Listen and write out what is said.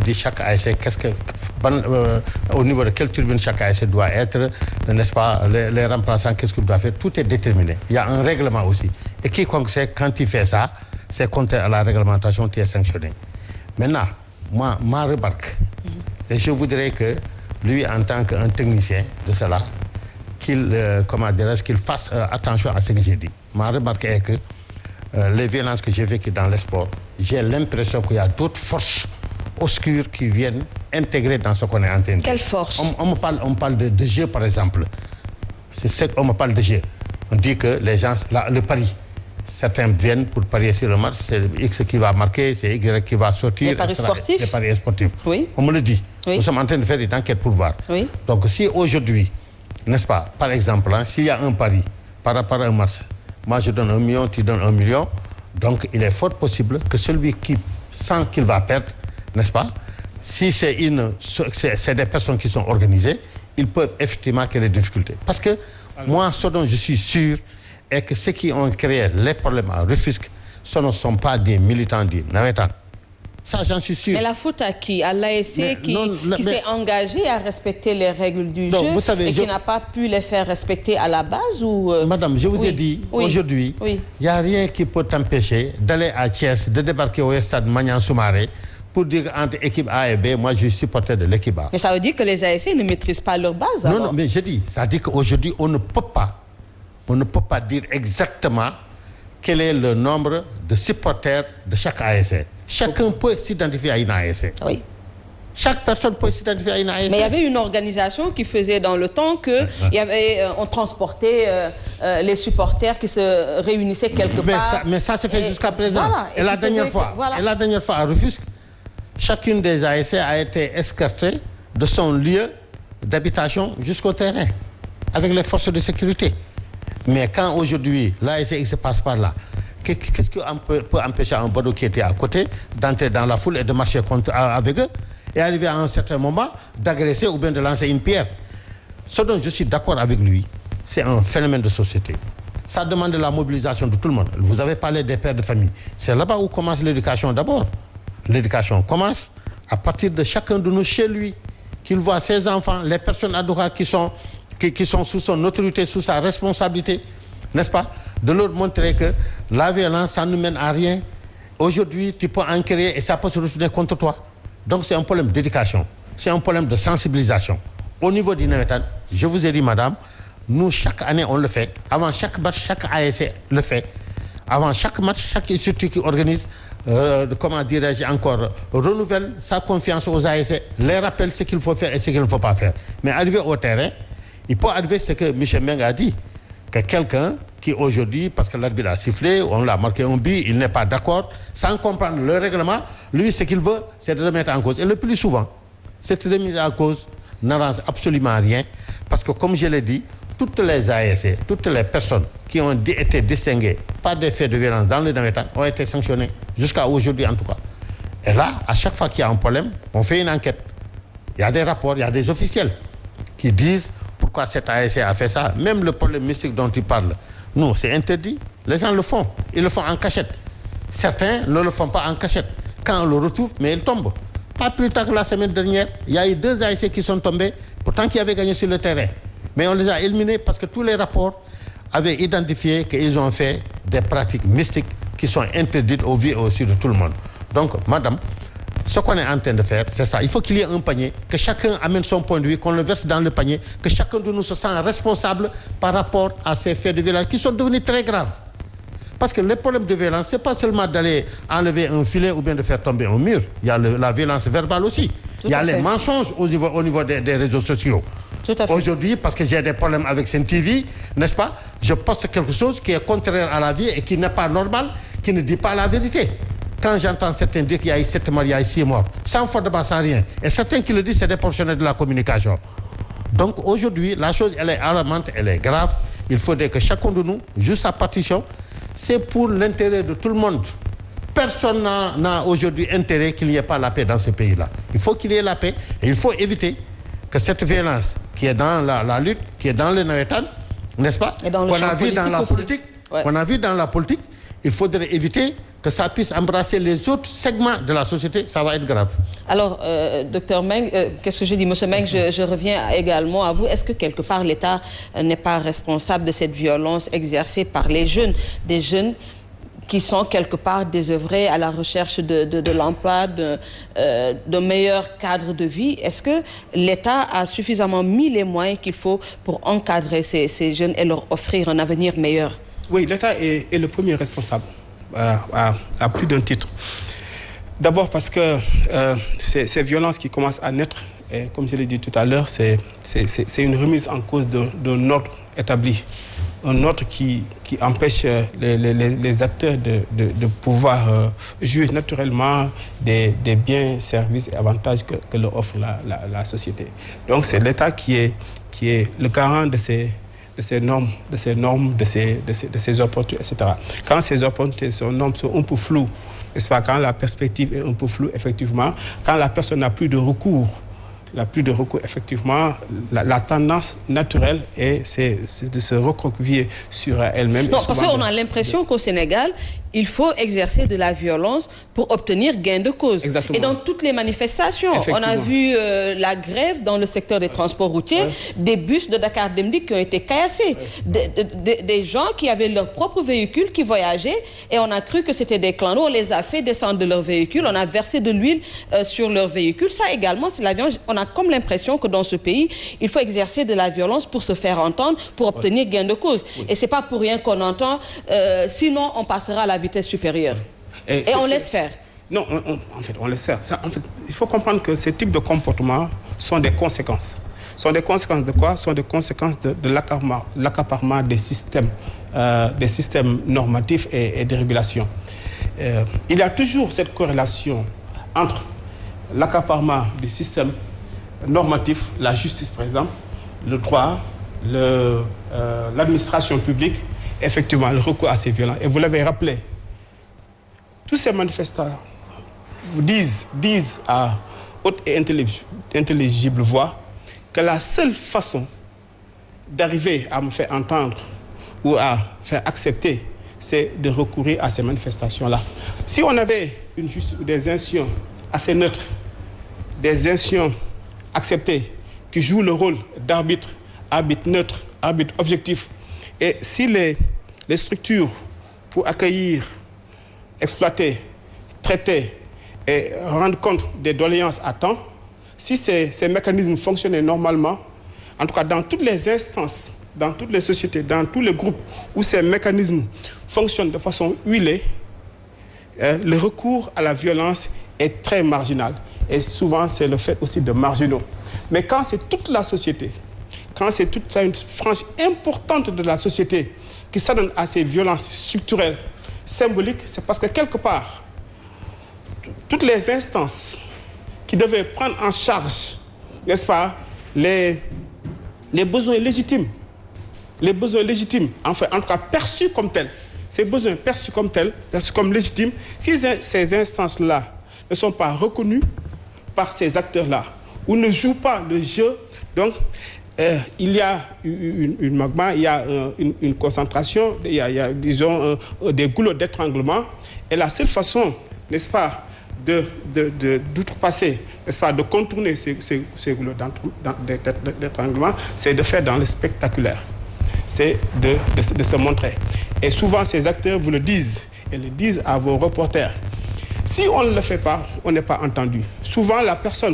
dit chaque ASC, au niveau de quelle tribune chaque ASC doit être, n'est-ce pas, les remplaçants, qu'est-ce qu'ils doivent faire, tout est déterminé. Il y a un règlement aussi. Et quiconque sait, quand il fait ça, c'est contraire à la réglementation qui est sanctionnée. Maintenant, moi, ma remarque, et je voudrais que lui, en tant qu'un technicien de cela, qu'il fasse attention à ce que j'ai dit. Ma remarque est que les violences que j'ai vécues dans le sport, j'ai l'impression qu'il y a d'autres forces obscures qui viennent intégrer dans ce qu'on est en train de dire. Quelle force? On me parle de jeu, par exemple. On me parle de jeu. On dit que les gens, le pari, certains viennent pour parier sur le match, c'est X qui va marquer, c'est Y qui va sortir. Les paris sportifs? Les paris sportifs. Oui. On me le dit. Oui. Nous sommes en train de faire des enquêtes pour voir. Oui. Donc si aujourd'hui, n'est-ce pas, par exemple, s'il y a un pari par rapport à un match, moi je donne 1 million, tu donnes 1 million, donc il est fort possible que celui qui sent qu'il va perdre, n'est-ce pas, si c'est des personnes qui sont organisées, ils peuvent effectivement créer des difficultés. Parce que moi, ce dont je suis sûr est que ceux qui ont créé les problèmes à Rufisque, ce ne sont pas des militants du Navétane. Ça, j'en suis sûr. Mais la faute à qui? À l'ASC qui s'est engagé à respecter les règles du jeu vous savez, qui n'a pas pu les faire respecter à la base ou Madame, je vous ai dit, aujourd'hui, il n'y a rien qui peut t'empêcher d'aller à Thiès, de débarquer au stade Magnan Soumaré pour dire entre équipe A et B, moi je suis supporter de l'équipe A. Mais ça veut dire que les ASC ne maîtrisent pas leur base alors? Non, mais je dis, ça veut dire qu'aujourd'hui, on ne peut pas dire exactement quel est le nombre de supporters de chaque ASC. Chacun peut s'identifier à une ASC. Oui. Chaque personne peut s'identifier à une ASC. Mais il y avait une organisation qui faisait dans le temps on transportait les supporters qui se réunissaient quelque part. Mais ça se fait jusqu'à présent. Voilà, et la dernière fois, à Rufisque, chacune des ASC a été escortée de son lieu d'habitation jusqu'au terrain, avec les forces de sécurité. Mais quand aujourd'hui, l'ASC se passe par là, qu'est-ce qui peut empêcher un Bodo qui était à côté d'entrer dans la foule et de marcher avec eux et arriver à un certain moment d'agresser ou bien de lancer une pierre? Ce dont je suis d'accord avec lui, c'est un phénomène de société. Ça demande la mobilisation de tout le monde. Vous avez parlé des pères de famille. C'est là-bas où commence l'éducation d'abord. L'éducation commence à partir de chacun de nous chez lui, qu'il voit ses enfants, les personnes adorées qui sont sous son autorité, sous sa responsabilité, n'est-ce pas? De leur montrer que la violence, ça ne mène à rien. Aujourd'hui, tu peux en créer et ça peut se retourner contre toi. Donc c'est un problème d'éducation, c'est un problème de sensibilisation. Au niveau du Navétane, je vous ai dit, madame, nous, chaque année, on le fait. Avant chaque match, chaque ASC le fait. Avant chaque match, chaque institut qui organise, renouvelle sa confiance aux ASC, les rappelle ce qu'il faut faire et ce qu'il ne faut pas faire. Mais arriver au terrain, il peut arriver ce que Michel Meng a dit, que quelqu'un qui aujourd'hui, parce que l'arbitre a sifflé, on l'a marqué un but, il n'est pas d'accord, sans comprendre le règlement, lui, ce qu'il veut, c'est de remettre en cause. Et le plus souvent, cette remise en cause n'arrange absolument rien, parce que comme je l'ai dit, toutes les ASC, toutes les personnes qui ont été distinguées par des faits de violence dans le Navétane ont été sanctionnées, jusqu'à aujourd'hui en tout cas. Et là, à chaque fois qu'il y a un problème, on fait une enquête. Il y a des rapports, il y a des officiels qui disent pourquoi cette ASC a fait ça. Même le problème mystique dont tu parles, nous, c'est interdit. Les gens le font. Ils le font en cachette. Certains ne le font pas en cachette. Quand on le retrouve, mais ils tombent. Pas plus tard que la semaine dernière, il y a eu 2 ASC qui sont tombés, pourtant qui avaient gagné sur le terrain. Mais on les a éliminés parce que tous les rapports avaient identifié qu'ils ont fait des pratiques mystiques qui sont interdites au vu et au su de tout le monde. Donc, madame, ce qu'on est en train de faire, c'est ça. Il faut qu'il y ait un panier, que chacun amène son point de vue, qu'on le verse dans le panier, que chacun de nous se sent responsable par rapport à ces faits de violence qui sont devenus très graves. Parce que les problèmes de violence, ce n'est pas seulement d'aller enlever un filet ou bien de faire tomber un mur. Il y a la violence verbale aussi. Il y a les mensonges au niveau des réseaux sociaux. Aujourd'hui, parce que j'ai des problèmes avec CNTV, n'est-ce pas? Je poste quelque chose qui est contraire à la vie et qui n'est pas normal, qui ne dit pas la vérité. Quand j'entends certains dire qu'il y a eu 7 morts, il y a eu 6 morts, sans fondement, sans rien. Et certains qui le disent, c'est des professionnels de la communication. Donc aujourd'hui, la chose, elle est alarmante, elle est grave. Il faudrait que chacun de nous joue sa partition. C'est pour l'intérêt de tout le monde. Personne n'a aujourd'hui intérêt qu'il n'y ait pas la paix dans ce pays-là. Il faut qu'il y ait la paix et il faut éviter que cette violence qui est dans la lutte, qui est dans le Navétane, n'est-ce pas, qu'on a vu dans la politique, il faudrait éviter que ça puisse embrasser les autres segments de la société, ça va être grave. Alors, docteur Meng, qu'est-ce que je dis, monsieur Meng, je reviens également à vous. Est-ce que quelque part l'État n'est pas responsable de cette violence exercée par les jeunes, des jeunes qui sont quelque part désœuvrés à la recherche de l'emploi, de meilleurs cadres de vie? Est-ce que l'État a suffisamment mis les moyens qu'il faut pour encadrer ces jeunes et leur offrir un avenir meilleur? Oui, l'État est le premier responsable à plus d'un titre. D'abord parce que ces violences qui commencent à naître, et comme je l'ai dit tout à l'heure, c'est une remise en cause d'un ordre établi. Un ordre qui empêche les acteurs de pouvoir jouir naturellement des biens, services et avantages que leur offre la société. Donc c'est l'État qui est le garant de ces normes, de ces opportunités, etc. Quand ces opportunités, ces normes sont un peu floues, n'est-ce pas, quand la perspective est un peu floue, effectivement, quand la personne n'a plus de recours, effectivement, la tendance naturelle c'est de se recroqueviller sur elle-même. Non, parce qu'on a l'impression qu'au Sénégal, il faut exercer de la violence pour obtenir gain de cause. Exactement. Et dans toutes les manifestations, on a vu la grève dans le secteur des transports routiers, des bus de Dakar Demdik qui ont été caillassés, des gens qui avaient leur propre véhicule, qui voyageaient, et on a cru que c'était des clandos, on les a fait descendre de leur véhicule, on a versé de l'huile sur leur véhicule. Ça également, c'est la violence. On a comme l'impression que dans ce pays, il faut exercer de la violence pour se faire entendre, pour obtenir gain de cause. Et c'est pas pour rien qu'on entend, sinon on passera à la vitesse supérieure. Et on laisse faire. Non, en fait, on laisse faire. Ça, en fait, il faut comprendre que ces types de comportements sont des conséquences. Sont des conséquences de quoi? Sont des conséquences de l'accaparement des systèmes normatifs et de régulation. Il y a toujours cette corrélation entre l'accaparement du système normatif, la justice par exemple, le droit, l'administration publique, effectivement le recours à ces violences. Et vous l'avez rappelé, tous ces manifestants disent à haute et intelligible voix que la seule façon d'arriver à me faire entendre ou à faire accepter, c'est de recourir à ces manifestations-là. Si on avait une justice ou des institutions assez neutres, des institutions acceptées, qui jouent le rôle d'arbitre, arbitre neutre, arbitre objectif, et si les structures pour accueillir, exploiter, traiter et rendre compte des doléances à temps, si ces mécanismes fonctionnaient normalement, en tout cas dans toutes les instances, dans toutes les sociétés, dans tous les groupes où ces mécanismes fonctionnent de façon huilée, le recours à la violence est très marginal. Et souvent, c'est le fait aussi de marginaux. Mais quand c'est toute la société, quand c'est toute une frange importante de la société qui s'adonne à ces violences structurelles, symboliques, c'est parce que quelque part, toutes les instances qui devaient prendre en charge, n'est-ce pas, les besoins légitimes, enfin, en tout cas perçus comme tels, ces besoins perçus comme tels, perçus comme légitimes, si ces instances-là ne sont pas reconnues par ces acteurs-là, ou ne jouent pas le jeu, donc il y a une magma, il y a une concentration, il y a disons, des goulots d'étranglement, et la seule façon, n'est-ce pas, d'outrepasser, n'est-ce pas, de contourner ces goulots d'étranglement, c'est de faire dans le spectaculaire, c'est de se montrer. Et souvent, ces acteurs vous le disent, et le disent à vos reporters. Si on ne le fait pas, on n'est pas entendu. Souvent, la personne